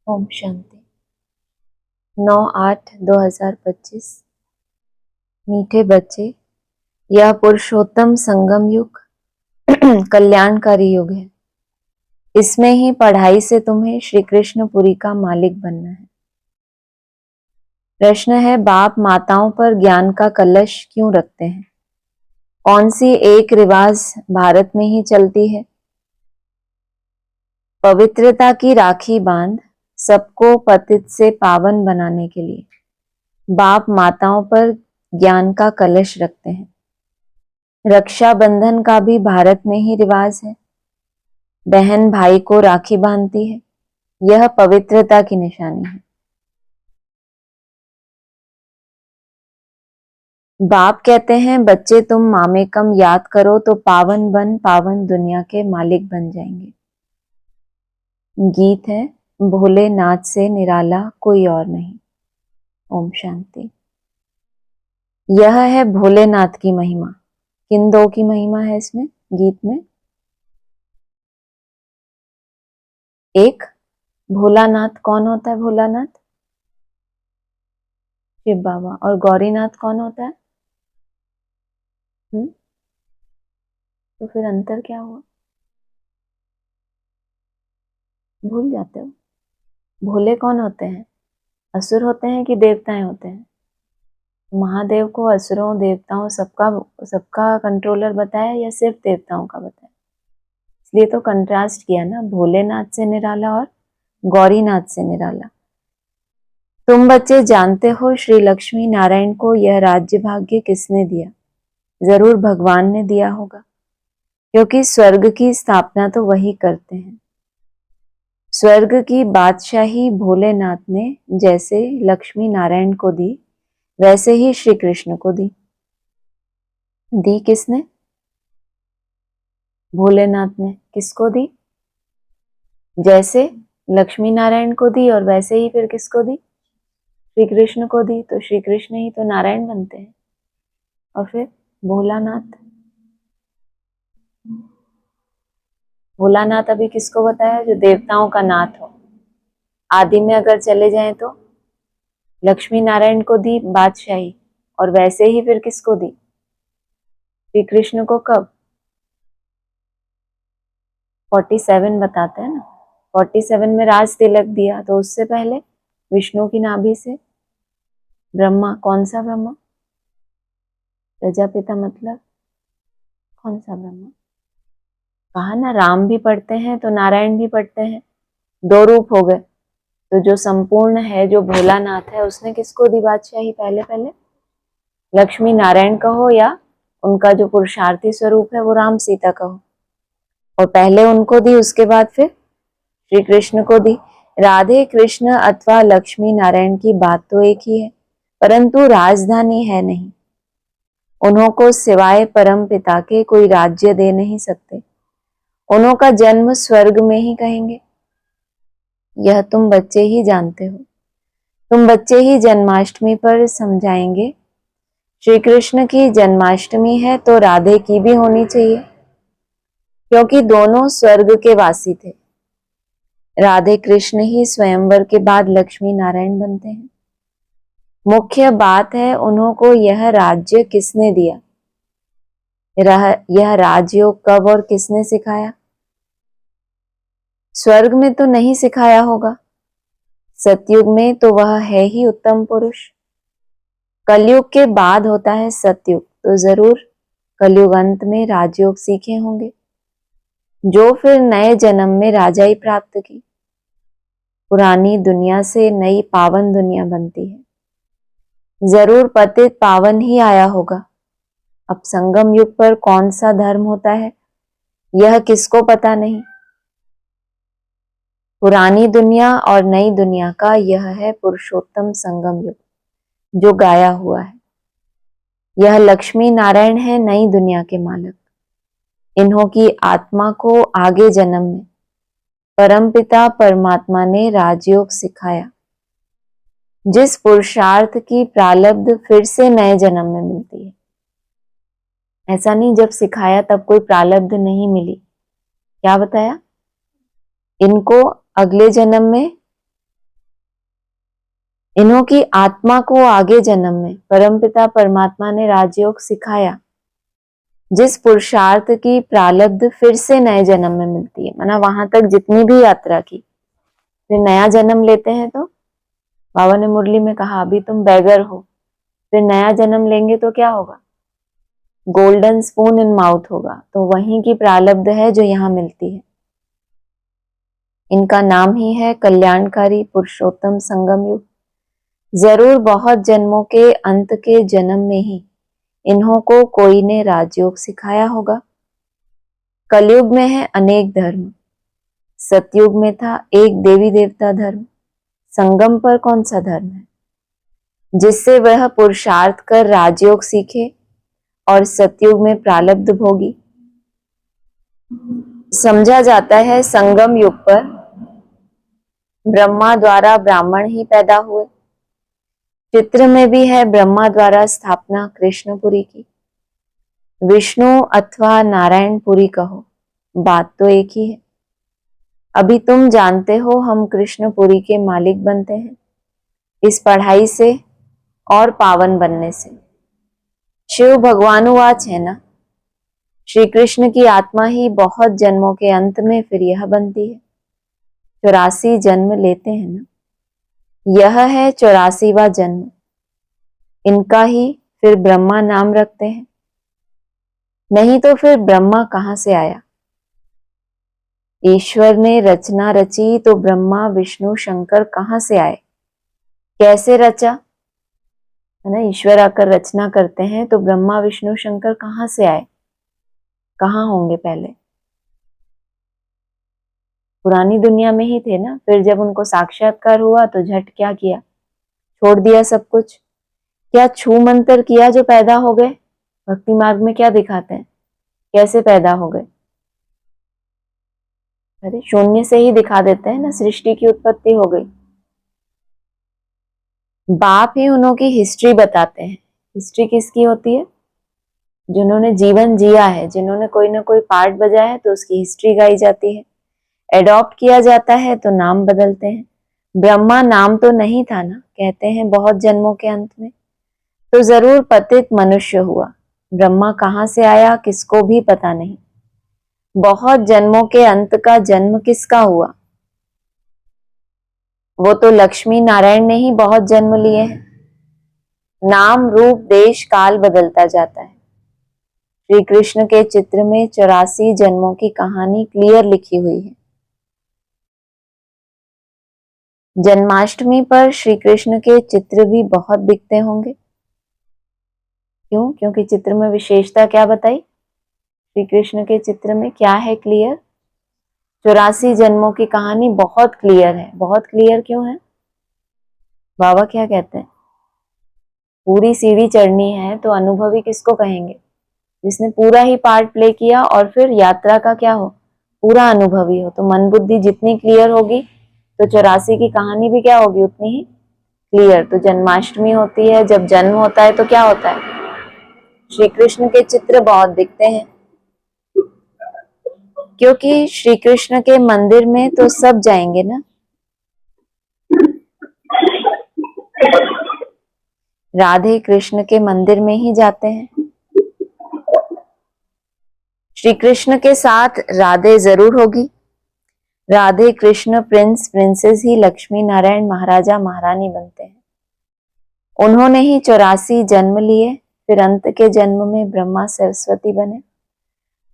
ओम शांति। 9/8/2025। मीठे बच्चे, यह पुरुषोत्तम संगम युग कल्याणकारी युग है। इसमें ही पढ़ाई से तुम्हें श्री कृष्णपुरी का मालिक बनना है। प्रश्न है, बाप माताओं पर ज्ञान का कलश क्यों रखते हैं? कौन सी एक रिवाज भारत में ही चलती है? पवित्रता की राखी बांध सबको पतित से पावन बनाने के लिए बाप माताओं पर ज्ञान का कलश रखते हैं। रक्षाबंधन का भी भारत में ही रिवाज है। बहन भाई को राखी बांधती है, यह पवित्रता की निशानी है। बाप कहते हैं, बच्चे तुम मामेकम याद करो तो पावन बन पावन दुनिया के मालिक बन जाएंगे। गीत है, भोलेनाथ से निराला कोई और नहीं। ओम शांति। यह है भोलेनाथ की महिमा। किन दो की महिमा है इसमें गीत में? एक, भोलानाथ कौन होता है? भोलानाथ शिव बाबा। और गौरीनाथ कौन होता है? तो फिर अंतर क्या हुआ? भूल जाते हो? भोले कौन होते हैं? असुर होते हैं कि देवताएं होते हैं? महादेव को असुरों देवताओं सबका कंट्रोलर बताया या सिर्फ देवताओं का बताया? इसलिए तो कंट्रास्ट किया ना, भोलेनाथ से निराला और गौरीनाथ से निराला। तुम बच्चे जानते हो श्री लक्ष्मी नारायण को यह राज्य भाग्य किसने दिया? जरूर भगवान ने दिया होगा, क्योंकि स्वर्ग की स्थापना तो वही करते हैं। स्वर्ग की बादशाही भोलेनाथ ने जैसे लक्ष्मी नारायण को दी, वैसे ही श्री कृष्ण को दी। दी किसने? भोलेनाथ ने। किसको दी? जैसे लक्ष्मी नारायण को दी और वैसे ही फिर किसको दी? श्री कृष्ण को दी। तो श्री कृष्ण ही तो नारायण बनते हैं। और फिर भोलानाथ, भोलानाथ अभी किसको बताया? जो देवताओं का नाथ हो। आदि में अगर चले जाएं तो लक्ष्मी नारायण को दी बादशाही, और वैसे ही फिर किसको दी? श्री कृष्ण को। कब? 47 बताते हैं ना। 47 में राज तिलक दिया, तो उससे पहले विष्णु की नाभि से ब्रह्मा। कौन सा ब्रह्मा? प्रजापिता मतलब कौन सा ब्रह्मा? कहा ना, राम भी पढ़ते हैं तो नारायण भी पढ़ते हैं, दो रूप हो गए। तो जो संपूर्ण है, जो भोलानाथ है, उसने किसको दी बादशाही? पहले पहले लक्ष्मी नारायण कहो या उनका जो पुरुषार्थी स्वरूप है वो राम सीता कहो, और पहले उनको दी, उसके बाद फिर श्री कृष्ण को दी। राधे कृष्ण अथवा लक्ष्मी नारायण की बात तो एक ही है, परंतु राजधानी है नहीं। उन्हों को सिवाय परम पिता के कोई राज्य दे नहीं सकते। उन्हों का जन्म स्वर्ग में ही कहेंगे। यह तुम बच्चे ही जानते हो। तुम बच्चे ही जन्माष्टमी पर समझाएंगे। श्री कृष्ण की जन्माष्टमी है तो राधे की भी होनी चाहिए, क्योंकि दोनों स्वर्ग के वासी थे। राधे कृष्ण ही स्वयंवर के बाद लक्ष्मी नारायण बनते हैं। मुख्य बात है, उन्हों को यह राज्य किसने दिया? यह राजयोग कब और किसने सिखाया? स्वर्ग में तो नहीं सिखाया होगा। सतयुग में तो वह है ही उत्तम पुरुष। कलयुग के बाद होता है सतयुग, तो जरूर कलयुग अंत में राजयोग सीखे होंगे, जो फिर नए जन्म में राजाई प्राप्त की। पुरानी दुनिया से नई पावन दुनिया बनती है। जरूर पतित पावन ही आया होगा। अब संगम युग पर कौन सा धर्म होता है, यह किसको पता नहीं। पुरानी दुनिया और नई दुनिया का यह है पुरुषोत्तम संगम युग, जो गाया हुआ है। यह लक्ष्मी नारायण है नई दुनिया के मालिक। इन्हों की आत्मा को आगे जन्म में परमपिता परमात्मा ने राजयोग सिखाया, जिस पुरुषार्थ की प्रारब्ध फिर से नए जन्म में मिलती है। ऐसा नहीं जब सिखाया तब कोई प्रारब्ध नहीं मिली। क्या बताया? इनको अगले जन्म में, इन्हों की आत्मा को आगे जन्म में परमपिता परमात्मा ने राजयोग सिखाया, जिस पुरुषार्थ की प्रारब्ध फिर से नए जन्म में मिलती है। माना वहां तक जितनी भी यात्रा की, फिर नया जन्म लेते हैं तो बाबा ने मुरली में कहा अभी तुम बैगर हो, फिर नया जन्म लेंगे तो क्या होगा, गोल्डन स्पून इन माउथ होगा। तो वहीं की प्रारब्ध है जो यहाँ मिलती है। इनका नाम ही है कल्याणकारी पुरुषोत्तम संगम युग। जरूर बहुत जन्मों के अंत के जन्म में ही इन्हों को कोई ने राजयोग सिखाया होगा। कलयुग में है अनेक धर्म, सतयुग में था एक देवी देवता धर्म, संगम पर कौन सा धर्म है जिससे वह पुरुषार्थ कर राजयोग सीखे और सतयुग में प्रारब्ध भोगी। समझा जाता है संगम युग पर ब्रह्मा द्वारा ब्राह्मण ही पैदा हुए। चित्र में भी है ब्रह्मा द्वारा स्थापना कृष्णपुरी की। विष्णु अथवा नारायणपुरी कहो, बात तो एक ही है। अभी तुम जानते हो हम कृष्णपुरी के मालिक बनते हैं इस पढ़ाई से और पावन बनने से। शिव भगवानुवाच है ना, श्री कृष्ण की आत्मा ही बहुत जन्मों के अंत में फिर यह बनती है। 84 जन्म लेते हैं ना, यह है 84वां जन्म। इनका ही फिर ब्रह्मा नाम रखते हैं। नहीं तो फिर ब्रह्मा कहां से आया। ईश्वर ने रचना रची तो ब्रह्मा विष्णु शंकर कहां से आए, कैसे रचा, है ना। ईश्वर आकर रचना करते हैं तो ब्रह्मा विष्णु शंकर कहां से आए, कहां होंगे पहले, पुरानी दुनिया में ही थे ना। फिर जब उनको साक्षात्कार हुआ तो झट क्या किया, छोड़ दिया सब कुछ। क्या छू मंतर किया जो पैदा हो गए। भक्ति मार्ग में क्या दिखाते हैं, कैसे पैदा हो गए, अरे शून्य से ही दिखा देते हैं ना, सृष्टि की उत्पत्ति हो गई। बाप ही उन्हों की हिस्ट्री बताते हैं। हिस्ट्री किसकी होती है, जिन्होंने जीवन जिया है, जिन्होंने कोई ना कोई पार्ट बजाया है तो उसकी हिस्ट्री गाई जाती है। एडॉप्ट किया जाता है तो नाम बदलते हैं। ब्रह्मा नाम तो नहीं था ना, कहते हैं बहुत जन्मों के अंत में, तो जरूर पतित मनुष्य हुआ। ब्रह्मा कहां से आया किसको भी पता नहीं। बहुत जन्मों के अंत का जन्म किसका हुआ, वो तो लक्ष्मी नारायण ने ही बहुत जन्म लिए हैं। नाम रूप देश काल बदलता जाता है। श्री कृष्ण के चित्र में 84 जन्मों की कहानी क्लियर लिखी हुई है। जन्माष्टमी पर श्री कृष्ण के चित्र भी बहुत बिकते होंगे। क्यों, क्योंकि चित्र में विशेषता क्या बताई, श्री कृष्ण के चित्र में क्या है क्लियर, 84 जन्मों की कहानी बहुत क्लियर है। बहुत क्लियर क्यों है, बाबा क्या कहते हैं, पूरी सीढ़ी चढ़नी है तो अनुभवी किसको कहेंगे, जिसने पूरा ही पार्ट प्ले किया और फिर यात्रा का क्या हो, पूरा अनुभवी हो। तो मन बुद्धि जितनी क्लियर होगी तो 84 की कहानी भी क्या होगी, उतनी ही क्लियर। तो जन्माष्टमी होती है, जब जन्म होता है तो क्या होता है, श्री कृष्ण के चित्र बहुत दिखते हैं। क्योंकि श्री कृष्ण के मंदिर में तो सब जाएंगे ना, राधे कृष्ण के मंदिर में ही जाते हैं। श्री कृष्ण के साथ राधे जरूर होगी। राधे कृष्ण प्रिंस प्रिंसेस ही लक्ष्मी नारायण महाराजा महारानी बनते हैं। उन्होंने ही 84 जन्म लिए, फिर अंत के जन्म में ब्रह्मा सरस्वती बने।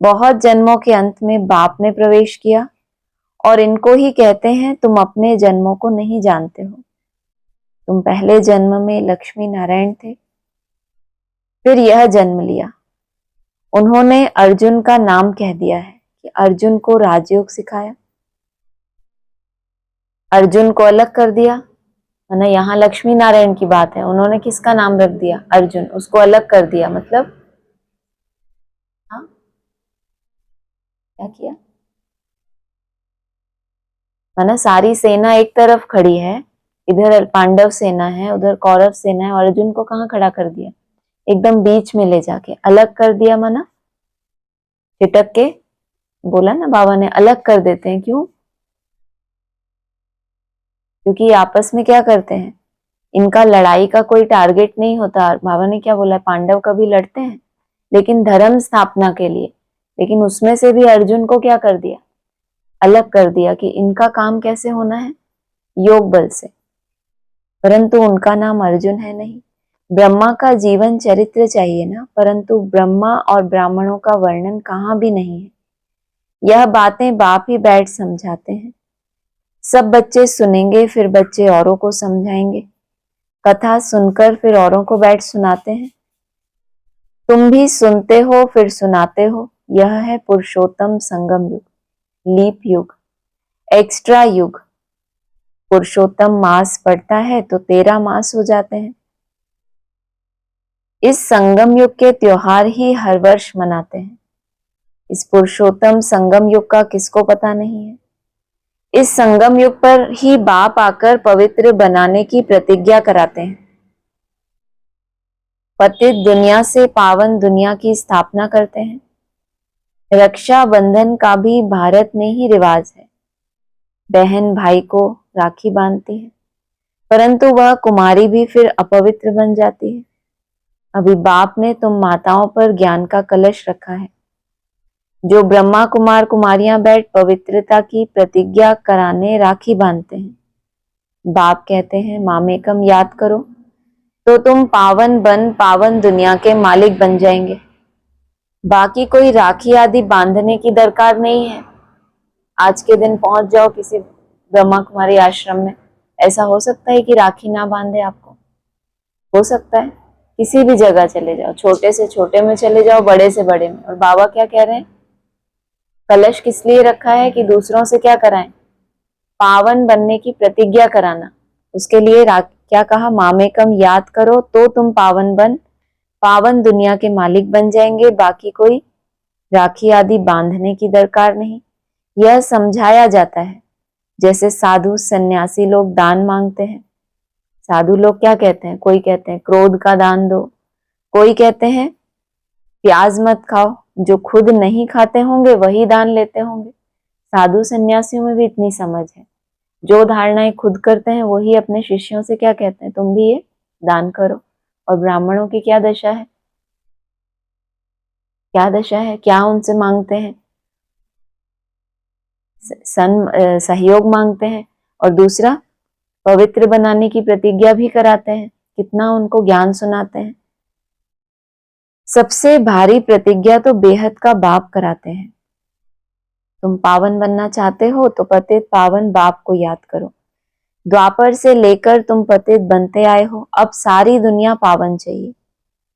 बहुत जन्मों के अंत में बाप ने प्रवेश किया और इनको ही कहते हैं तुम अपने जन्मों को नहीं जानते हो, तुम पहले जन्म में लक्ष्मी नारायण थे, फिर यह जन्म लिया। उन्होंने अर्जुन का नाम कह दिया है कि अर्जुन को राजयोग सिखाया, अर्जुन को अलग कर दिया, है ना। यहाँ लक्ष्मी नारायण की बात है, उन्होंने किसका नाम रख दिया, अर्जुन, उसको अलग कर दिया। मतलब हाँ क्या किया, है ना। सारी सेना एक तरफ खड़ी है, इधर पांडव सेना है, उधर कौरव सेना है, और अर्जुन को कहाँ खड़ा कर दिया, एकदम बीच में ले जाके अलग कर दिया। माना छिटक के, बोला ना बाबा ने अलग कर देते हैं, क्यों, क्योंकि आपस में क्या करते हैं, इनका लड़ाई का कोई टारगेट नहीं होता। बाबा ने क्या बोला, पांडव कभी लड़ते हैं लेकिन धर्म स्थापना के लिए। लेकिन उसमें से भी अर्जुन को क्या कर दिया, अलग कर दिया कि इनका काम कैसे होना है, योग बल से। परंतु उनका नाम अर्जुन है नहीं। ब्रह्मा का जीवन चरित्र चाहिए ना, परंतु ब्रह्मा और ब्राह्मणों का वर्णन कहाँ भी नहीं है। यह बातें बाप ही बैठ समझाते हैं। सब बच्चे सुनेंगे, फिर बच्चे औरों को समझाएंगे। कथा सुनकर फिर औरों को बैठ सुनाते हैं। तुम भी सुनते हो फिर सुनाते हो। यह है पुरुषोत्तम संगम युग, लीप युग, एक्स्ट्रा युग। पुरुषोत्तम मास पड़ता है तो 13 मास हो जाते हैं। इस संगम युग के त्योहार ही हर वर्ष मनाते हैं। इस पुरुषोत्तम संगम युग का किसको पता नहीं है। इस संगम युग पर ही बाप आकर पवित्र बनाने की प्रतिज्ञा कराते हैं। पतित दुनिया से पावन दुनिया की स्थापना करते हैं। रक्षा बंधन का भी भारत में ही रिवाज है। बहन भाई को राखी बांधती है, परंतु वह कुमारी भी फिर अपवित्र बन जाती है। अभी बाप ने तुम माताओं पर ज्ञान का कलश रखा है। जो ब्रह्मा कुमार कुमारियां बैठ पवित्रता की प्रतिज्ञा कराने राखी बांधते हैं। बाप कहते हैं मामेकम याद करो तो तुम पावन बन पावन दुनिया के मालिक बन जाएंगे। बाकी कोई राखी आदि बांधने की दरकार नहीं है। आज के दिन पहुंच जाओ किसी ब्रह्मा कुमारी आश्रम में, ऐसा हो सकता है कि राखी ना बांधे आपको? हो सकता है। किसी भी जगह चले जाओ, छोटे से छोटे में चले जाओ, बड़े से बड़े में। और बाबा क्या कह रहे हैं, कलश किस लिए रखा है कि दूसरों से क्या कराएं, पावन बनने की प्रतिज्ञा कराना। उसके लिए क्या कहा, मामेकम याद करो तो तुम पावन बन पावन दुनिया के मालिक बन जाएंगे। बाकी कोई राखी आदि बांधने की दरकार नहीं। यह समझाया जाता है। जैसे साधु सन्यासी लोग दान मांगते हैं। साधु लोग क्या कहते हैं, कोई कहते हैं क्रोध का दान दो, कोई कहते हैं प्याज मत खाओ। जो खुद नहीं खाते होंगे वही दान लेते होंगे। साधु सन्यासियों में भी इतनी समझ है। जो धारणाएं खुद करते हैं वही अपने शिष्यों से क्या कहते हैं, तुम भी ये दान करो। और ब्राह्मणों की क्या दशा है, क्या दशा है, क्या उनसे मांगते हैं, सहयोग मांगते हैं। और दूसरा पवित्र बनाने की प्रतिज्ञा भी कराते हैं। कितना उनको ज्ञान सुनाते हैं। सबसे भारी प्रतिज्ञा तो बेहद का बाप कराते हैं। तुम पावन बनना चाहते हो तो पतित पावन बाप को याद करो। द्वापर से लेकर तुम पतित बनते आए हो, अब सारी दुनिया पावन चाहिए,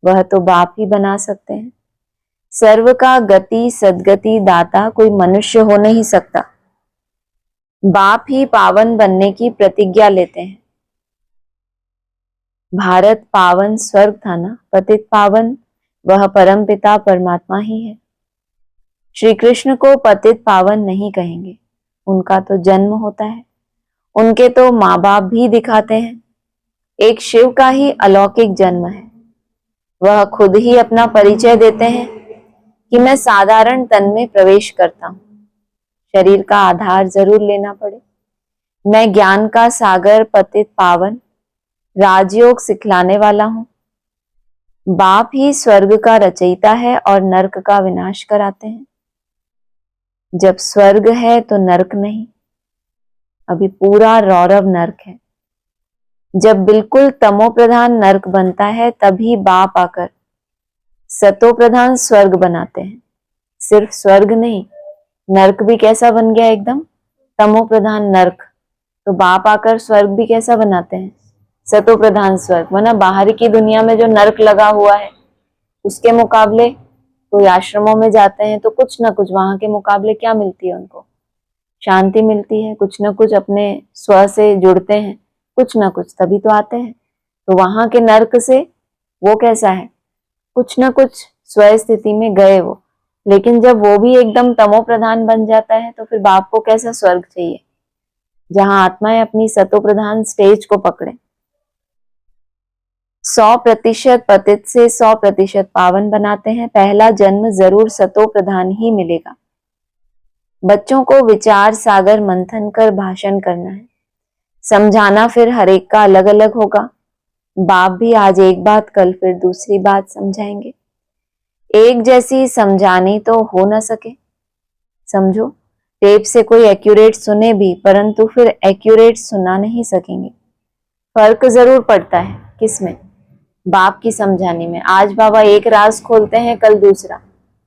वह तो बाप ही बना सकते हैं। सर्व का गति सदगति दाता कोई मनुष्य हो नहीं सकता। बाप ही पावन बनने की प्रतिज्ञा लेते हैं। भारत पावन स्वर्ग था ना, पतित पावन वह परम पिता परमात्मा ही है। श्री कृष्ण को पतित पावन नहीं कहेंगे, उनका तो जन्म होता है। उनके तो माँ बाप भी दिखाते हैं। एक शिव का ही अलौकिक जन्म है। वह खुद ही अपना परिचय देते हैं कि मैं साधारण तन में प्रवेश करता हूँ, शरीर का आधार जरूर लेना पड़े। मैं ज्ञान का सागर पतित पावन राजयोग सिखलाने वाला हूँ। बाप ही स्वर्ग का रचयिता है और नरक का विनाश कराते हैं। जब स्वर्ग है तो नरक नहीं, अभी पूरा रौरव नरक है। जब बिल्कुल तमो प्रधान नरक बनता है तभी बाप आकर सतो प्रधान स्वर्ग बनाते हैं। सिर्फ स्वर्ग नहीं, नरक भी कैसा बन गया, एकदम तमो प्रधान नरक। तो बाप आकर स्वर्ग भी कैसा बनाते हैं, सतो प्रधान स्वर्ग। वरना बाहर की दुनिया में जो नरक लगा हुआ है उसके मुकाबले कोई आश्रमों में जाते हैं तो कुछ ना कुछ वहां के मुकाबले क्या मिलती है उनको, शांति मिलती है। कुछ ना कुछ अपने स्व से जुड़ते हैं, कुछ ना कुछ, तभी तो आते हैं। तो वहां के नरक से वो कैसा है, कुछ ना कुछ स्व स्थिति में गए वो। लेकिन जब वो भी एकदम तमो प्रधान बन जाता है तो फिर बाप को कैसा स्वर्ग चाहिए, जहां आत्माएं अपनी सतो प्रधान स्टेज को पकड़े। 100% पतित से 100% पावन बनाते हैं। पहला जन्म जरूर सतो प्रधान ही मिलेगा। बच्चों को विचार सागर मंथन कर भाषण करना है। समझाना फिर हर एक का अलग अलग होगा। बाप भी आज एक बात कल फिर दूसरी बात समझाएंगे। एक जैसी समझानी तो हो न सके। समझो, टेप से कोई एक्यूरेट सुने भी, परंतु फिर एक्यूरेट सुना नहीं सकेंगे। फर्क जरूर पड़ता है किसमें? बाप की समझाने में। आज बाबा एक राज खोलते हैं, कल दूसरा।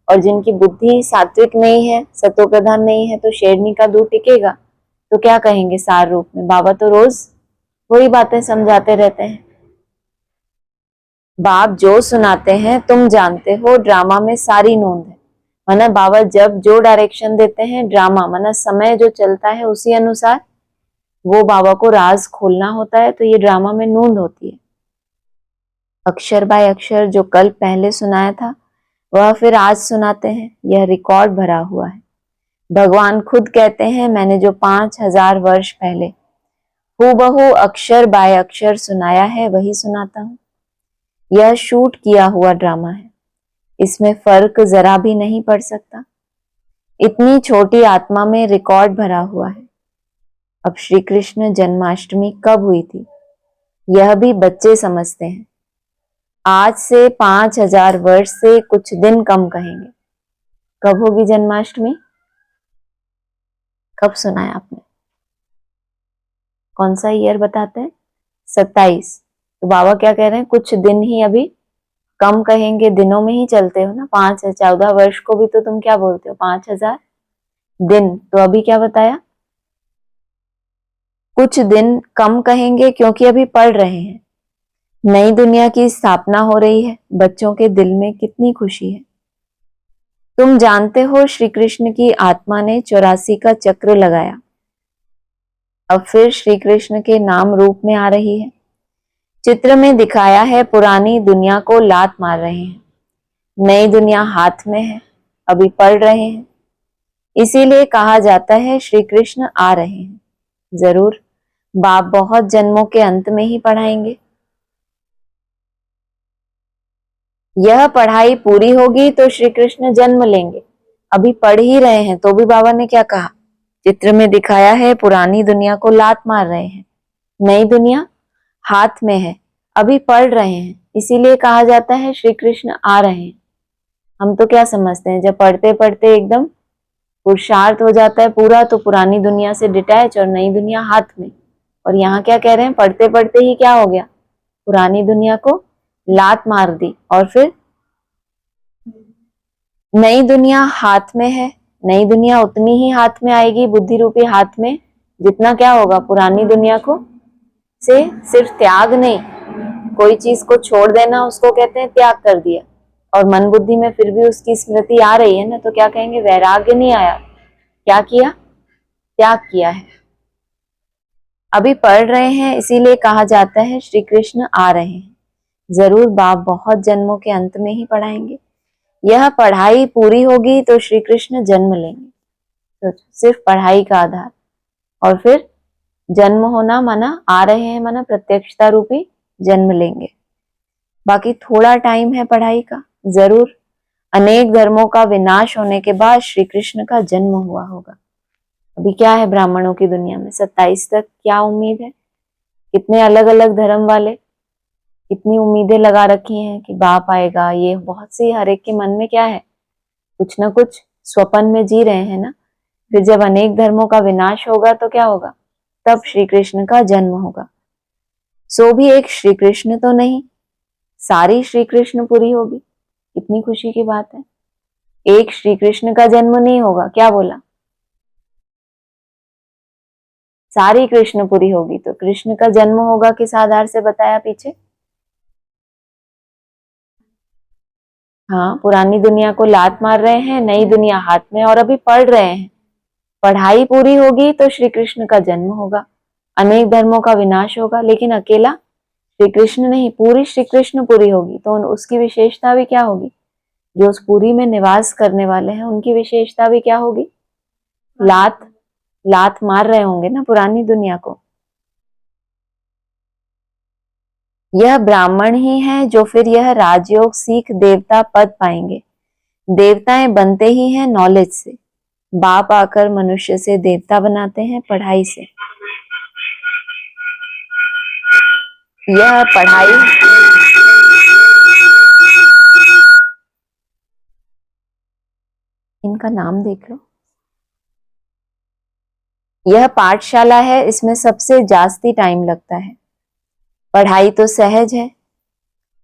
और जिनकी बुद्धि सात्विक नहीं है, सतो प्रधान नहीं है, तो शेरनी का दूध टिकेगा तो क्या कहेंगे सार रूप में? बाबा तो रोज वही बातें समझाते रहते हैं। बाप जो सुनाते हैं तुम जानते हो, ड्रामा में सारी नोंद है। माना बाबा जब जो डायरेक्शन देते हैं, ड्रामा माना समय जो चलता है उसी अनुसार वो बाबा को राज खोलना होता है, तो ये ड्रामा में नोंद होती है। अक्षर बाय अक्षर जो कल पहले सुनाया था वह फिर आज सुनाते हैं। यह रिकॉर्ड भरा हुआ है। भगवान खुद कहते हैं, मैंने जो 5000 वर्ष पहले हूबहू अक्षर बाय अक्षर सुनाया है वही सुनाता हूं। यह शूट किया हुआ ड्रामा है, इसमें फर्क जरा भी नहीं पड़ सकता। इतनी छोटी आत्मा में रिकॉर्ड भरा हुआ है। अब श्री कृष्ण जन्माष्टमी कब हुई थी यह भी बच्चे समझते हैं। आज से 5000 वर्ष से कुछ दिन कम कहेंगे। कब होगी जन्माष्टमी? कब सुना है आपने? कौन सा ईयर बताते हैं? 27। तो बाबा क्या कह रहे हैं? कुछ दिन ही अभी कम कहेंगे, दिनों में ही चलते हो ना। 14 वर्ष को भी तो तुम क्या बोलते हो? 5000 दिन। तो अभी क्या बताया? कुछ दिन कम कहेंगे क्योंकि अभी पढ़ रहे हैं। नई दुनिया की स्थापना हो रही है। बच्चों के दिल में कितनी खुशी है। तुम जानते हो श्री कृष्ण की आत्मा ने 84 का चक्र लगाया। अब फिर श्री कृष्ण के नाम रूप में आ रही है। चित्र में दिखाया है, पुरानी दुनिया को लात मार रहे हैं। नई दुनिया हाथ में है, अभी पढ़ रहे हैं। इसीलिए कहा जाता है श्री कृष्ण आ रहे हैं। जरूर बाप बहुत जन्मों के अंत में ही पढ़ाएंगे। यह पढ़ाई पूरी होगी तो श्री कृष्ण जन्म लेंगे। अभी पढ़ ही रहे हैं तो भी बाबा ने क्या कहा? चित्र में दिखाया है, पुरानी दुनिया को लात मार रहे हैं, नई दुनिया हाथ में है, अभी पढ़ रहे हैं। इसीलिए कहा जाता है श्री कृष्ण आ रहे हैं। हम तो क्या समझते हैं, जब पढ़ते पढ़ते एकदम पुरुषार्थ हो जाता है पूरा, तो पुरानी दुनिया से डिटैच और नई दुनिया हाथ में। और यहाँ क्या कह रहे हैं? पढ़ते पढ़ते ही क्या हो गया? पुरानी दुनिया को लात मार दी और फिर नई दुनिया हाथ में है। नई दुनिया उतनी ही हाथ में आएगी, बुद्धि रूपी हाथ में, जितना क्या होगा पुरानी दुनिया को से सिर्फ त्याग नहीं, कोई चीज को छोड़ देना उसको कहते हैं त्याग कर दिया। और मन बुद्धि में फिर भी उसकी स्मृति आ रही है ना, तो क्या कहेंगे? वैराग्य नहीं आया, क्या किया? त्याग किया है। अभी पढ़ रहे हैं, इसीलिए कहा जाता है श्री कृष्ण आ रहे हैं। जरूर बाप बहुत जन्मों के अंत में ही पढ़ाएंगे। यह पढ़ाई पूरी होगी तो श्री कृष्ण जन्म लेंगे। तो सिर्फ पढ़ाई का आधार, और फिर जन्म होना माना आ रहे हैं, माना प्रत्यक्षता रूपी जन्म लेंगे। बाकी थोड़ा टाइम है पढ़ाई का। जरूर अनेक धर्मों का विनाश होने के बाद श्री कृष्ण का जन्म हुआ होगा। अभी क्या है ब्राह्मणों की दुनिया में? 27 तक क्या उम्मीद है? कितने अलग अलग धर्म वाले कितनी उम्मीदें लगा रखी हैं कि बाप आएगा। ये बहुत सी हर एक के मन में क्या है, कुछ ना कुछ स्वप्न में जी रहे हैं ना। फिर जब अनेक धर्मों का विनाश होगा तो क्या होगा? तब श्री कृष्ण का जन्म होगा। सो भी एक श्री कृष्ण तो नहीं, सारी श्री कृष्ण पूरी होगी। कितनी खुशी की बात है। एक श्री कृष्ण का जन्म नहीं होगा, क्या बोला? सारी कृष्ण पूरी होगी। तो कृष्ण का जन्म होगा किस आधार से बताया पीछे? हाँ, पुरानी दुनिया को लात मार रहे हैं, नई दुनिया हाथ में, और अभी पढ़ रहे हैं। पढ़ाई पूरी होगी तो श्री कृष्ण का जन्म होगा, अनेक धर्मों का विनाश होगा, लेकिन अकेला श्री कृष्ण नहीं, पूरी श्री कृष्ण पूरी होगी। तो उसकी विशेषता भी क्या होगी? जो उस पूरी में निवास करने वाले हैं उनकी विशेषता भी क्या होगी? लात मार रहे होंगे ना पुरानी दुनिया को। यह ब्राह्मण ही हैं जो फिर यह राजयोग सीख देवता पद पाएंगे। देवताएं बनते ही हैं नॉलेज से। बाप आकर मनुष्य से देवता बनाते हैं पढ़ाई से। यह पढ़ाई इनका नाम देख लो। यह पाठशाला है, इसमें सबसे जास्ती टाइम लगता है। पढ़ाई तो सहज है,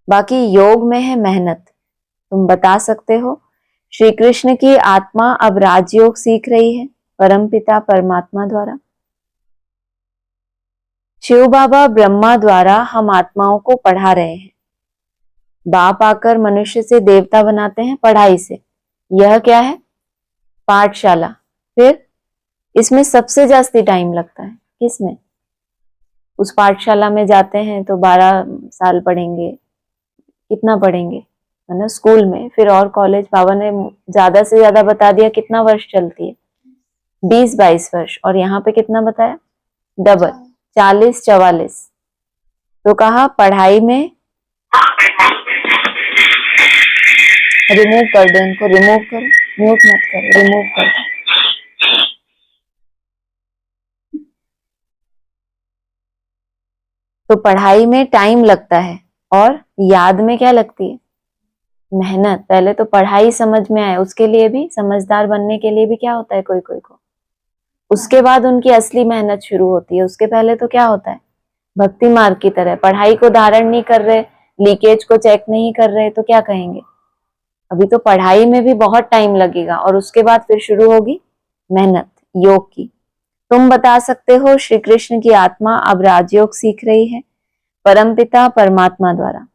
बाकी योग में है मेहनत। तुम बता सकते हो श्री कृष्ण की आत्मा अब राजयोग सीख रही है परमपिता परमात्मा द्वारा। शिव बाबा ब्रह्मा द्वारा हम आत्माओं को पढ़ा रहे हैं। बाप आकर मनुष्य से देवता बनाते हैं पढ़ाई से। यह क्या है? पाठशाला। फिर इसमें सबसे जास्ती टाइम लगता है। किसमें? उस पाठशाला में जाते हैं तो 12 साल पढ़ेंगे। कितना पढ़ेंगे? है ना, स्कूल में। फिर और कॉलेज बाबा ने ज्यादा से ज्यादा बता दिया कितना वर्ष चलती है, 20-22 वर्ष। और यहाँ पे कितना बताया? डबल, 40-44। तो कहा पढ़ाई में, रिमूव कर दो इनको, रिमूव करो, म्यूट मत करो, रिमूव कर दो। तो पढ़ाई में टाइम लगता है और याद में क्या लगती है? मेहनत। पहले तो पढ़ाई समझ में आए, उसके लिए भी, समझदार बनने के लिए भी क्या होता है कोई कोई को, उसके बाद उनकी असली मेहनत शुरू होती है। उसके पहले तो क्या होता है? भक्ति मार्ग की तरह पढ़ाई को धारण नहीं कर रहे, लीकेज को चेक नहीं कर रहे, तो क्या कहेंगे? अभी तो पढ़ाई में भी बहुत टाइम लगेगा और उसके बाद फिर शुरू होगी मेहनत योग की। तुम बता सकते हो श्री कृष्ण की आत्मा अब राजयोग सीख रही है परमपिता परमात्मा द्वारा।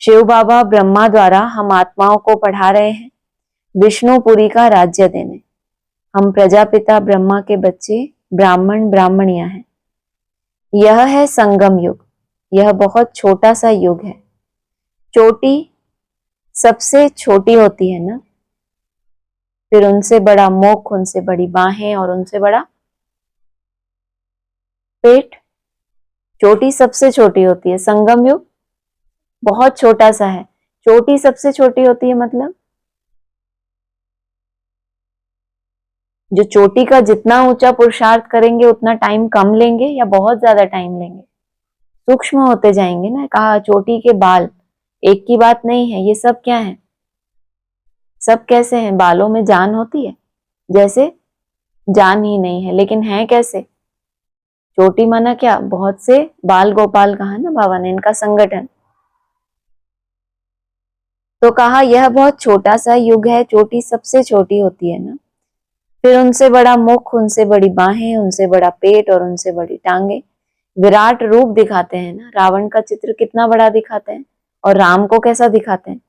शिव बाबा ब्रह्मा द्वारा हम आत्माओं को पढ़ा रहे हैं विष्णुपुरी का राज्य देने। हम प्रजापिता ब्रह्मा के बच्चे ब्राह्मण ब्राह्मणियां हैं। यह है संगम युग। यह बहुत छोटा सा युग है। चोटी सबसे छोटी होती है ना, फिर उनसे बड़ा मुख, उनसे बड़ी बाहें और उनसे बड़ा पेट। चोटी सबसे छोटी होती है। संगम युग बहुत छोटा सा है। चोटी सबसे छोटी होती है मतलब जो चोटी का जितना ऊंचा पुरुषार्थ करेंगे उतना टाइम कम लेंगे या बहुत ज्यादा टाइम लेंगे? सूक्ष्म होते जाएंगे ना। कहा चोटी के बाल, एक की बात नहीं है। ये सब क्या है? सब कैसे हैं? बालों में जान होती है? जैसे जान ही नहीं है, लेकिन है कैसे? चोटी माना क्या? बहुत से बाल गोपाल कहा ना बाबा ने, इनका संगठन। तो कहा यह बहुत छोटा सा युग है, चोटी सबसे छोटी होती है ना, फिर उनसे बड़ा मुख, उनसे बड़ी बाहें, उनसे बड़ा पेट और उनसे बड़ी टांगे। विराट रूप दिखाते हैं ना। रावण का चित्र कितना बड़ा दिखाते हैं और राम को कैसा दिखाते हैं?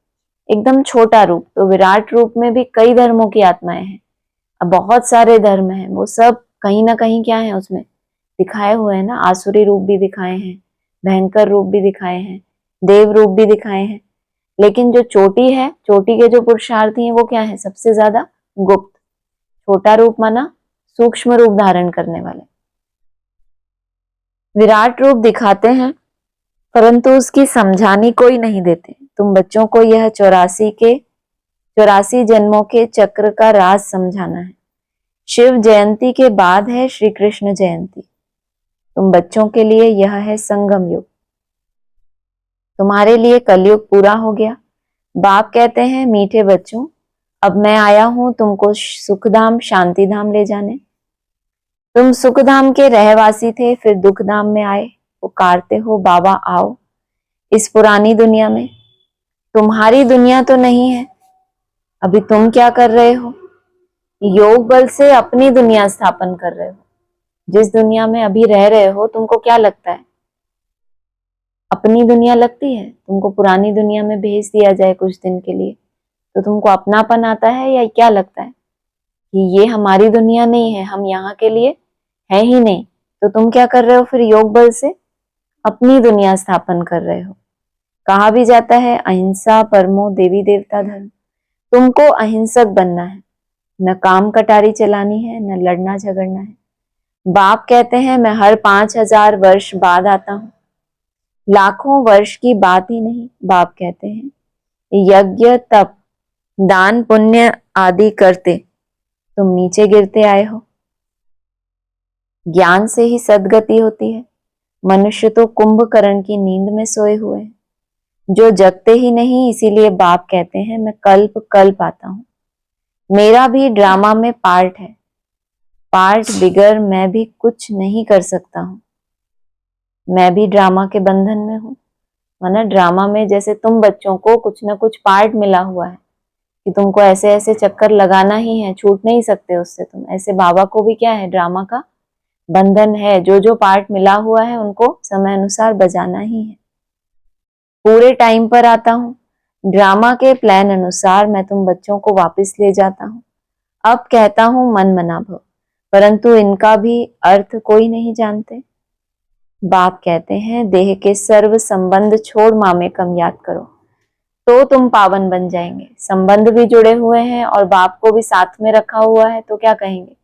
एकदम छोटा रूप। तो विराट रूप में भी कई धर्मों की आत्माएं हैं। अब बहुत सारे धर्म हैं, वो सब कहीं ना कहीं क्या है उसमें दिखाए हुए हैं ना। आसुरी रूप भी दिखाए हैं, भयंकर रूप भी दिखाए हैं, देव रूप भी दिखाए हैं। लेकिन जो चोटी है, चोटी के जो पुरुषार्थी हैं वो क्या है? सबसे ज्यादा गुप्त। छोटा रूप माना सूक्ष्म रूप धारण करने वाले। विराट रूप दिखाते हैं परंतु उसकी समझानी कोई नहीं देते। तुम बच्चों को यह 84 जन्मों के चक्र का राज समझाना है। शिव जयंती के बाद है श्री कृष्ण जयंती। तुम बच्चों के लिए यह है संगम युग। तुम्हारे लिए कलयुग पूरा हो गया। बाप कहते हैं मीठे बच्चों, अब मैं आया हूं तुमको सुखधाम शांतिधाम ले जाने। तुम सुखधाम के रहवासी थे, फिर दुखधाम में आए, पुकारते हो बाबा आओ इस पुरानी दुनिया में। तुम्हारी दुनिया तो नहीं है। अभी तुम क्या कर रहे हो? योग बल से अपनी दुनिया स्थापन कर रहे हो। जिस दुनिया में अभी रह रहे हो, तुमको क्या लगता है अपनी दुनिया लगती है? तुमको पुरानी दुनिया में भेज दिया जाए कुछ दिन के लिए तो तुमको अपनापन आता है या क्या लगता है कि ये हमारी दुनिया नहीं है, हम यहाँ के लिए है ही नहीं? तो तुम क्या कर रहे हो फिर? योग बल से अपनी दुनिया स्थापन कर रहे हो। कहा भी जाता है अहिंसा परमो देवी देवता धर्म। तुमको अहिंसक बनना है, न काम कटारी चलानी है, न लड़ना झगड़ना है। बाप कहते हैं मैं हर 5000 वर्ष बाद आता हूँ। लाखों वर्ष की बात ही नहीं। बाप कहते हैं यज्ञ तप दान पुण्य आदि करते तुम नीचे गिरते आए हो। ज्ञान से ही सदगति होती है। मनुष्य तो कुंभकर्ण की नींद में सोए हुए हैं, जो जगते ही नहीं, इसीलिए बाप कहते हैं मैं कल्प कल्प आता हूं। मेरा भी ड्रामा में पार्ट है, पार्ट बिगर मैं भी कुछ नहीं कर सकता हूं। मैं भी ड्रामा के बंधन में हूं। माना ड्रामा में जैसे तुम बच्चों को कुछ ना कुछ पार्ट मिला हुआ है कि तुमको ऐसे ऐसे चक्कर लगाना ही है, छूट नहीं सकते उससे तुम। ऐसे बाबा को भी क्या है, ड्रामा का बंधन है, जो जो पार्ट मिला हुआ है उनको समय अनुसार बजाना ही है। पूरे टाइम पर आता हूँ, ड्रामा के प्लान अनुसार मैं तुम बच्चों को वापस ले जाता हूँ। अब कहता हूँ मन मना भव, परंतु इनका भी अर्थ कोई नहीं जानते। बाप कहते हैं देह के सर्व संबंध छोड़ मामेकम याद करो, तो तुम पावन बन जाएंगे। संबंध भी जुड़े हुए हैं और बाप को भी साथ में रखा हुआ है, तो क्या कहेंगे,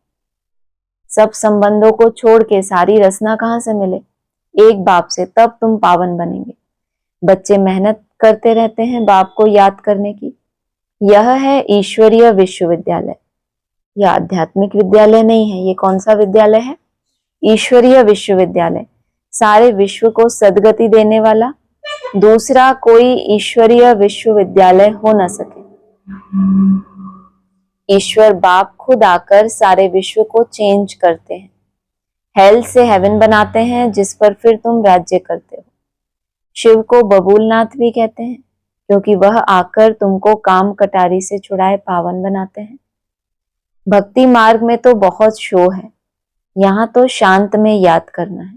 सब संबंधों को छोड़ के सारी रचना कहाँ से मिले, एक बाप से, तब तुम पावन बनेंगे। बच्चे मेहनत करते रहते हैं बाप को याद करने की। यह है ईश्वरीय विश्वविद्यालय, यह आध्यात्मिक विद्यालय नहीं है। ये कौन सा विद्यालय है, ईश्वरीय विश्वविद्यालय, सारे विश्व को सदगति देने वाला। दूसरा कोई ईश्वरीय विश्वविद्यालय हो न सके। ईश्वर बाप खुद आकर सारे विश्व को चेंज करते हैं, हेल से हेवन बनाते हैं, जिस पर फिर तुम राज्य करते हो। शिव को बबूलनाथ भी कहते हैं, क्योंकि वह आकर तुमको काम कटारी से छुड़ाए पावन बनाते हैं। भक्ति मार्ग में तो बहुत शो है, यहाँ तो शांत में याद करना है।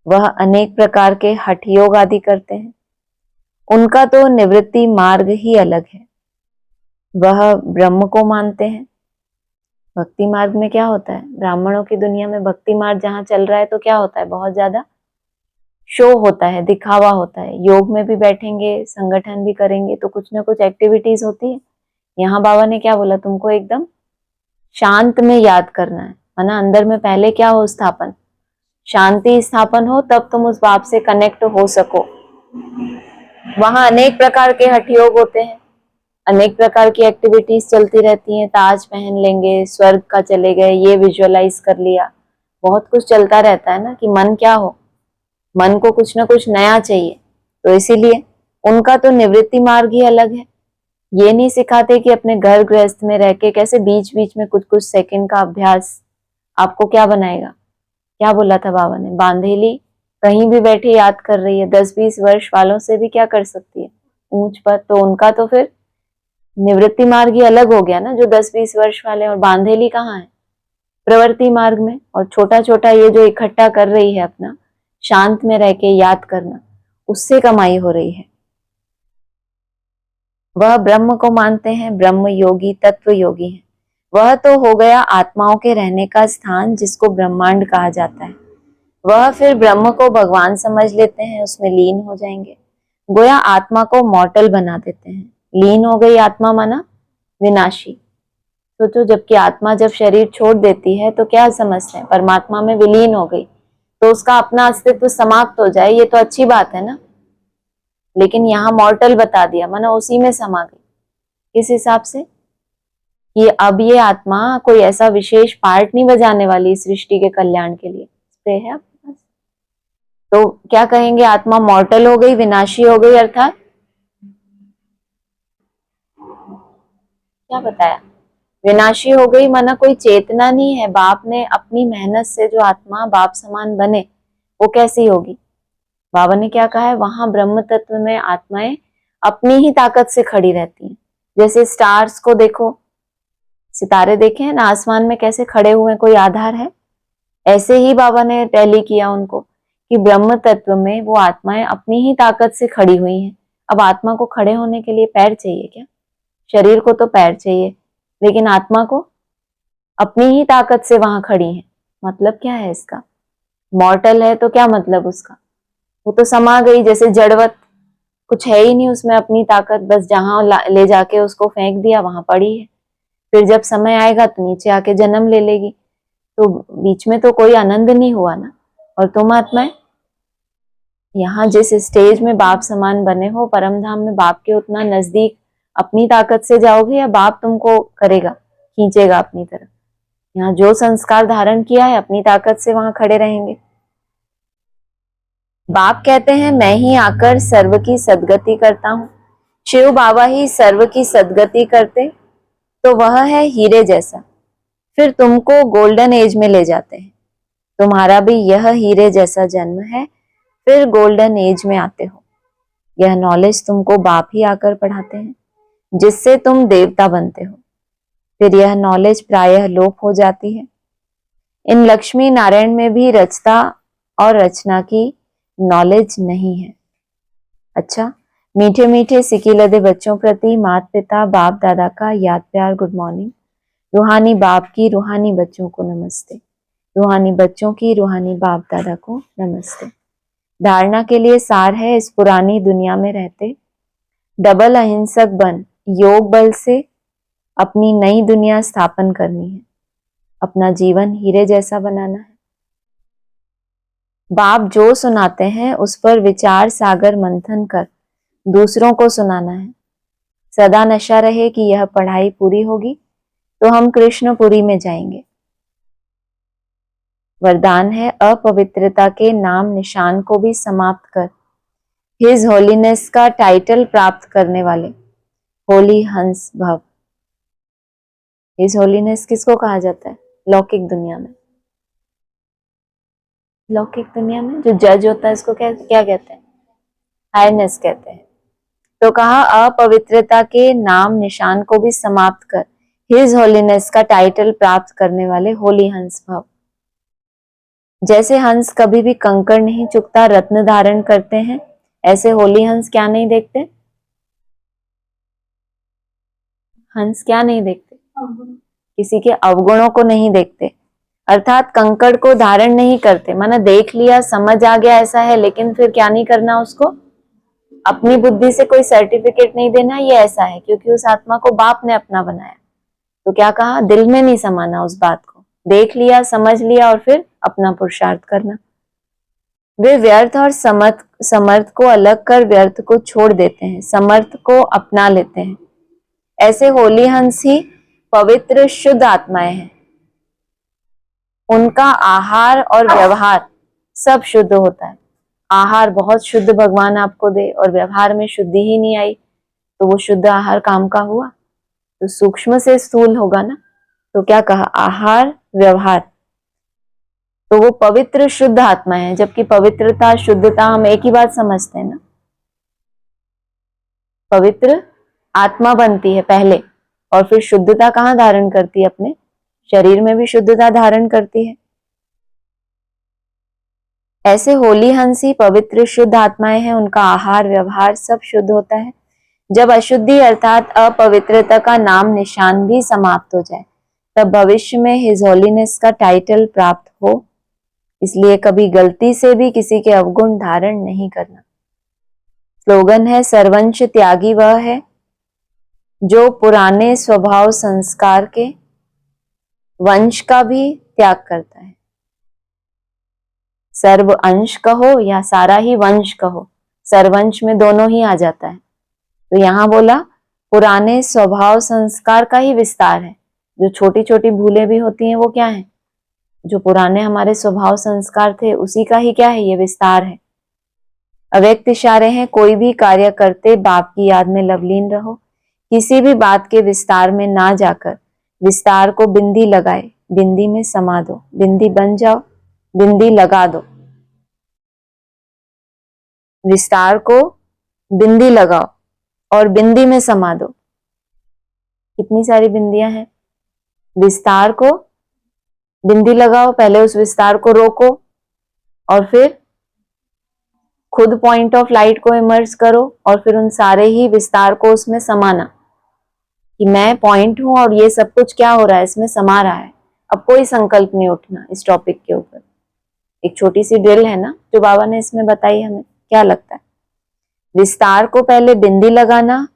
वह अनेक प्रकार के हठ योग आदि करते हैं, उनका तो निवृत्ति मार्ग ही अलग है। वह ब्रह्म को मानते हैं। भक्ति मार्ग में क्या होता है, ब्राह्मणों की दुनिया में भक्ति मार्ग जहां चल रहा है तो क्या होता है, बहुत ज्यादा शो होता है, दिखावा होता है। योग में भी बैठेंगे, संगठन भी करेंगे तो कुछ ना कुछ एक्टिविटीज होती है। यहाँ बाबा ने क्या बोला, तुमको एकदम शांत में याद करना है, ना अंदर में पहले क्या हो, स्थापन, शांति स्थापन हो, तब तुम उस बाप से कनेक्ट हो सको। वहां अनेक प्रकार के हठ योग होते हैं, अनेक प्रकार की एक्टिविटीज चलती रहती हैं। ताज पहन लेंगे, स्वर्ग का चले गए, ये विजुअलाइज कर लिया, बहुत कुछ चलता रहता है ना, कि मन क्या हो, मन को कुछ ना कुछ नया चाहिए। तो इसीलिए उनका तो निवृत्ति मार्ग ही अलग है। ये नहीं सिखाते कि अपने घर गृहस्थ में रह के कैसे बीच बीच में कुछ कुछ सेकंड का अभ्यास आपको क्या बनाएगा। क्या बोला था बाबा ने, बांधेली कहीं भी बैठे याद कर रही है, 10-20 वर्ष वालों से भी क्या कर सकती है, ऊंच पद। तो उनका तो फिर निवृत्ति मार्ग ही अलग हो गया ना, जो 10-20 वर्ष वाले। और बांधेली कहाँ है, प्रवृत्ति मार्ग में। और छोटा छोटा ये जो इकट्ठा कर रही है अपना, शांत में रह के याद करना, उससे कमाई हो रही है। वह ब्रह्म को मानते हैं, ब्रह्म योगी तत्व योगी है। वह तो हो गया आत्माओं के रहने का स्थान, जिसको ब्रह्मांड कहा जाता है। वह फिर ब्रह्म को भगवान समझ लेते हैं, उसमें लीन हो जाएंगे। गोया आत्मा को मॉर्टल बना देते हैं। लीन हो गई आत्मा माना विनाशी। सोचो, जबकि आत्मा जब शरीर छोड़ देती है तो क्या समझते हैं, परमात्मा में विलीन हो गई, तो उसका अपना अस्तित्व समाप्त हो जाए, ये तो अच्छी बात है ना। लेकिन यहाँ मॉर्टल बता दिया, माना उसी में समा गई। किस हिसाब से, कि अब ये आत्मा कोई ऐसा विशेष पार्ट नहीं बजाने वाली सृष्टि के कल्याण के लिए। स्प्रे है आपके पास, तो क्या कहेंगे, आत्मा मॉर्टल हो गई, विनाशी हो गई, अर्थात क्या बताया, विनाशी हो गई, माना कोई चेतना नहीं है। बाप ने अपनी मेहनत से जो आत्मा बाप समान बने, वो कैसी होगी। बाबा ने क्या कहा है, वहां ब्रह्म तत्व में आत्माएं अपनी ही ताकत से खड़ी रहती हैं। जैसे स्टार्स को देखो, सितारे देखे हैं ना आसमान में कैसे खड़े हुए, कोई आधार है। ऐसे ही बाबा ने टैली किया उनको, कि ब्रह्म तत्व में वो आत्माएं अपनी ही ताकत से खड़ी हुई हैं। अब आत्मा को खड़े होने के लिए पैर चाहिए क्या, शरीर को तो पैर चाहिए, लेकिन आत्मा को अपनी ही ताकत से वहां खड़ी है। मतलब क्या है इसका, मॉर्टल है तो क्या मतलब उसका, वो तो समा गई, जैसे जड़वत, कुछ है ही नहीं उसमें अपनी ताकत, बस जहां ले जाके उसको फेंक दिया वहां पड़ी है। फिर जब समय आएगा तो नीचे आके जन्म ले लेगी, तो बीच में तो कोई आनंद नहीं हुआ ना। और तुम आत्माएं यहाँ जिस स्टेज में बाप समान बने हो, परम धाम में बाप के उतना नजदीक अपनी ताकत से जाओगे, या बाप तुमको करेगा, खींचेगा अपनी तरफ। यहाँ जो संस्कार धारण किया है अपनी ताकत से वहां खड़े रहेंगे। बाप कहते हैं मैं ही आकर सर्व की सद्गति करता हूँ। शिव बाबा ही सर्व की सद्गति करते तो वह है हीरे जैसा, फिर तुमको गोल्डन एज में ले जाते हैं। तुम्हारा भी यह हीरे जैसा जन्म है, फिर गोल्डन एज में आते हो। यह नॉलेज तुमको बाप ही आकर पढ़ाते हैं, जिससे तुम देवता बनते हो। फिर यह नॉलेज प्रायः लोप हो जाती है। इन लक्ष्मी नारायण में भी रचता और रचना की नॉलेज नहीं है। अच्छा, मीठे मीठे सिकीलदे बच्चों प्रति माता पिता बाप दादा का याद प्यार गुड मॉर्निंग। रूहानी बाप की रूहानी बच्चों को नमस्ते। रूहानी बच्चों की रूहानी बाप दादा को नमस्ते। धारणा के लिए सार है, इस पुरानी दुनिया में रहते डबल अहिंसक बन योग बल से अपनी नई दुनिया स्थापन करनी है। अपना जीवन हीरे जैसा बनाना है। बाप जो सुनाते हैं उस पर विचार सागर मंथन कर दूसरों को सुनाना है। सदा नशा रहे कि यह पढ़ाई पूरी होगी तो हम कृष्णपुरी में जाएंगे। वरदान है अपवित्रता के नाम निशान को भी समाप्त कर हिज होलीनेस का टाइटल प्राप्त करने वाले होली हंस भव। हिज होलीनेस किसको कहा जाता है लौकिक दुनिया में? लौकिक दुनिया में जो जज होता है इसको क्या कहते हैं? हाईनेस कहते हैं। तो कहा अपवित्रता के नाम निशान को भी समाप्त कर हिज होलीनेस का टाइटल प्राप्त करने वाले होली हंस भव। जैसे हंस कभी भी कंकड़ नहीं चुकता रत्न धारण करते हैं, ऐसे होली हंस क्या नहीं देखते? हंस क्या नहीं देखते? किसी के अवगुणों को नहीं देखते, अर्थात कंकड़ को धारण नहीं करते। माना देख लिया समझ आ गया ऐसा है, लेकिन फिर क्या नहीं करना उसको? अपनी बुद्धि से कोई सर्टिफिकेट नहीं देना ये ऐसा है, क्योंकि उस आत्मा को बाप ने अपना बनाया। तो क्या कहा? दिल में नहीं समाना उस बात को, देख लिया समझ लिया और फिर अपना पुरुषार्थ करना। वे व्यर्थ और समर्थ को अलग कर व्यर्थ को छोड़ देते हैं, समर्थ को अपना लेते हैं। ऐसे होली हंस ही पवित्र शुद्ध आत्माएं हैं। उनका आहार और व्यवहार सब शुद्ध होता है। आहार बहुत शुद्ध भगवान आपको दे और व्यवहार में शुद्धि ही नहीं आई तो वो शुद्ध आहार काम का हुआ? तो सूक्ष्म से स्थूल होगा ना। तो क्या कहा? आहार व्यवहार। तो वो पवित्र शुद्ध आत्मा है, जबकि पवित्रता शुद्धता हम एक ही बात समझते हैं ना। पवित्र आत्मा बनती है पहले और फिर शुद्धता कहाँ धारण करती है? अपने शरीर में भी शुद्धता धारण करती है। ऐसे होली हंस ही पवित्र शुद्ध आत्माएं हैं, उनका आहार व्यवहार सब शुद्ध होता है। जब अशुद्धि अर्थात अपवित्रता का नाम निशान भी समाप्त हो जाए तब भविष्य में हिज होलीनेस का टाइटल प्राप्त हो। इसलिए कभी गलती से भी किसी के अवगुण धारण नहीं करना। स्लोगन है सर्वंश त्यागी वह है जो पुराने स्वभाव संस्कार के वंश का भी त्याग करता है। सर्व अंश कहो या सारा ही वंश कहो, सर्वंश में दोनों ही आ जाता है। तो यहां बोला पुराने स्वभाव संस्कार का ही विस्तार है। जो छोटी छोटी भूलें भी होती हैं वो क्या है? जो पुराने हमारे स्वभाव संस्कार थे उसी का ही क्या है? ये विस्तार है। अव्यक्त इशारे हैं, कोई भी कार्य करते बाप की याद में लवलीन रहो। किसी भी बात के विस्तार में ना जाकर विस्तार को बिंदी लगाए बिंदी में समा दो। बिंदी बन जाओ, बिंदी लगा दो। विस्तार को बिंदी लगाओ और बिंदी में समा दो। कितनी सारी बिंदियां हैं? विस्तार को बिंदी लगाओ, पहले उस विस्तार को रोको और फिर खुद पॉइंट ऑफ लाइट को इमर्ज करो और फिर उन सारे ही विस्तार को उसमें समाना कि मैं पॉइंट हूं और ये सब कुछ क्या हो रहा है? इसमें समा रहा है। अब कोई संकल्प नहीं उठना इस टॉपिक के ऊपर। एक छोटी सी ड्रिल है ना जो बाबा ने इसमें बताई, हमें क्या लगता है? विस्तार को पहले बिंदी लगाना,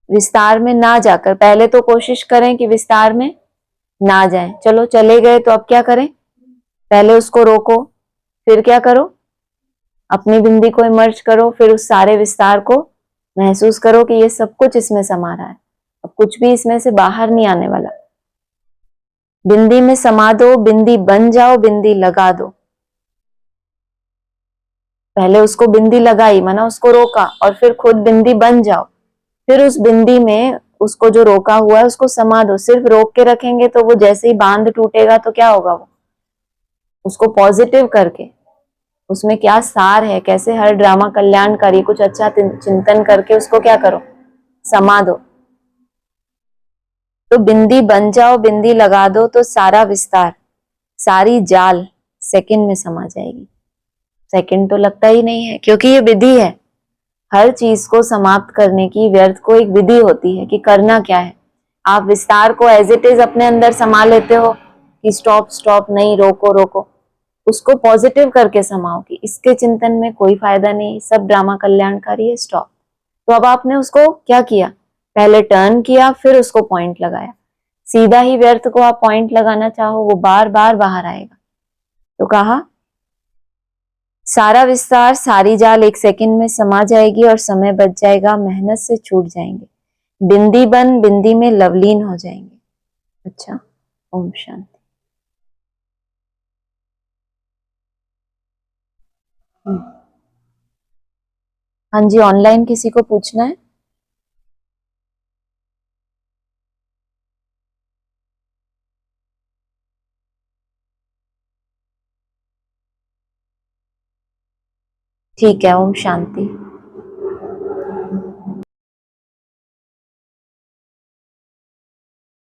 विस्तार में ना जाकर पहले तो कोशिश करें कि विस्तार में ना जाएं। चलो चले गए तो अब क्या करें? पहले उसको रोको, फिर क्या करो? अपनी बिंदी को इमर्ज करो, फिर उस सारे विस्तार को महसूस करो कि ये सब कुछ इसमें समा रहा है। अब कुछ भी इसमें से बाहर नहीं आने वाला। बिंदी में समा दो, बिंदी बन जाओ, बिंदी लगा दो। पहले उसको बिंदी लगाई, माना उसको रोका, और फिर खुद बिंदी बन जाओ। फिर उस बिंदी में उसको जो रोका हुआ है उसको समा दो। सिर्फ रोक के रखेंगे तो वो जैसे ही बांध टूटेगा तो क्या होगा, वो उसको पॉजिटिव करके उसमें क्या सार है, कैसे हर ड्रामा कल्याणकारी, कुछ अच्छा चिंतन करके उसको क्या करो, समा दो। तो बिंदी बन जाओ, बिंदी लगा दो तो सारा विस्तार, सारी जाल सेकंड में समा जाएगी। सेकंड तो लगता ही नहीं है, क्योंकि ये विधि है। हर चीज को समाप्त करने की, व्यर्थ को एक विधि होती है कि करना क्या है। आप विस्तार को एज इट इज अपने अंदर समा लेते हो कि स्टॉप स्टॉप नहीं, रोको रोको। उसको पॉजिटिव करके समाओ कि इसके चिंतन में कोई फायदा नहीं, सब ड्रामा कल्याणकारी है, स्टॉप। तो अब आपने उसको क्या किया, पहले टर्न किया, फिर उसको पॉइंट लगाया। सीधा ही व्यर्थ को आप पॉइंट लगाना चाहो, वो बार बार बाहर आएगा। तो कहा सारा विस्तार, सारी जाल एक सेकंड में समा जाएगी और समय बच जाएगा, मेहनत से छूट जाएंगे, बिंदी बन बिंदी में लवलीन हो जाएंगे। अच्छा, ओम शांति। हाँ जी, ऑनलाइन किसी को पूछना है? ठीक है, ओम शांति।